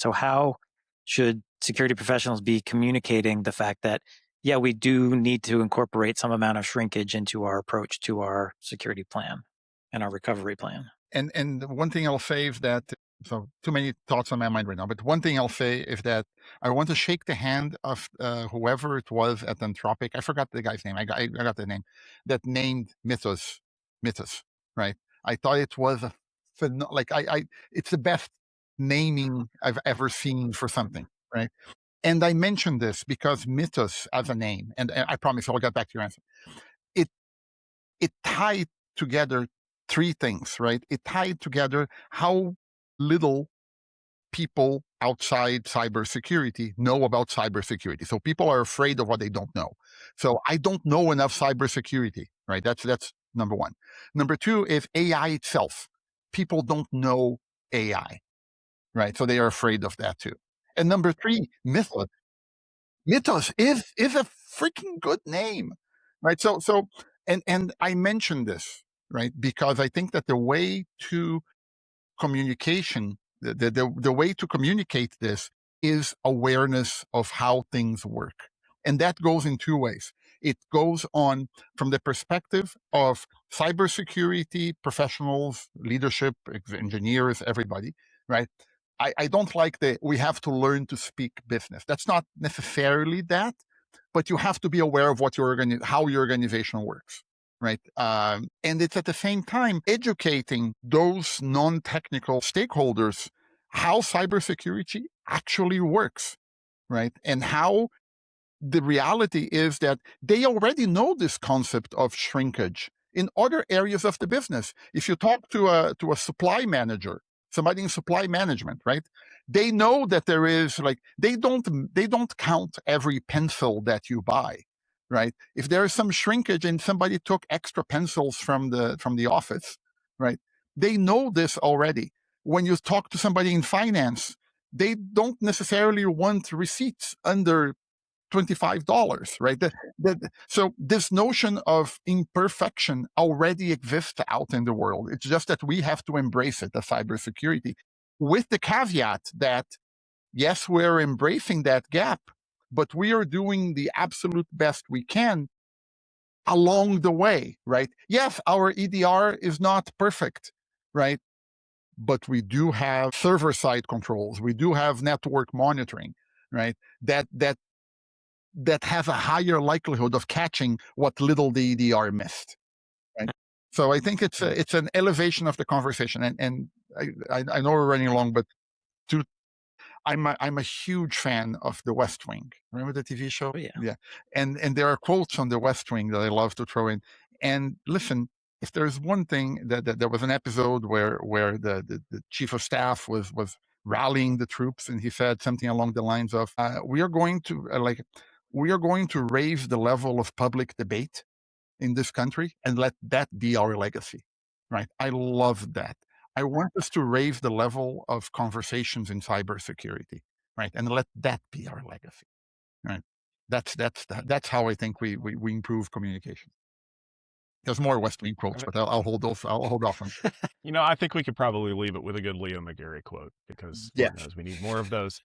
So how should security professionals be communicating the fact that, yeah, we do need to incorporate some amount of shrinkage into our approach to our security plan and our recovery plan? And one thing I'll say is that, so too many thoughts on my mind right now, but one thing I'll say is that I want to shake the hand of whoever it was at Anthropic. I forgot the guy's name. I got the name that named Mythos, right? I thought it was it's the best naming I've ever seen for something, right? And I mentioned this because Mythos as a name, and I promise I'll get back to your answer. It tied together three things, right? It tied together how little people outside cybersecurity know about cybersecurity. So people are afraid of what they don't know. So I don't know enough cybersecurity, right? That's number one. Number two is AI itself. People don't know AI, right? So they are afraid of that too. And number three, Mythos. Mythos is a freaking good name, right? So and I mentioned this, right, because I think that the way to communication, the way to communicate this is awareness of how things work, and that goes in two ways. It goes on from the perspective of cybersecurity professionals, leadership, engineers, everybody, right? I don't like we have to learn to speak business. That's not necessarily that, but you have to be aware of what how your organization works, right? And it's at the same time educating those non-technical stakeholders how cybersecurity actually works, right? And how the reality is that they already know this concept of shrinkage in other areas of the business. If you talk to a supply manager, somebody in supply management, right? They know that there is they don't count every pencil that you buy, right? If there is some shrinkage and somebody took extra pencils from the office, right? They know this already. When you talk to somebody in finance, they don't necessarily want receipts under $25, right? So this notion of imperfection already exists out in the world. It's just that we have to embrace it as cybersecurity, with the caveat that, yes, we're embracing that gap, but we are doing the absolute best we can along the way, right? Yes, our EDR is not perfect, right? But we do have server-side controls. We do have network monitoring, right? That has a higher likelihood of catching what little the EDR missed. Right? So I think it's an elevation of the conversation. And I know we're running along, but I'm a huge fan of The West Wing. Remember the TV show? Oh, yeah. Yeah. And there are quotes on The West Wing that I love to throw in. And listen, if there's one thing that there was an episode where the chief of staff was rallying the troops, and he said something along the lines of, we are going to raise the level of public debate in this country and let that be our legacy, right? I love that. I want us to raise the level of conversations in cybersecurity, right? And let that be our legacy, right? That's how I think we improve communication. There's more West Wing quotes, but I'll hold off on. I think we could probably leave it with a good Leo McGarry quote, because Lord knows we need more of those.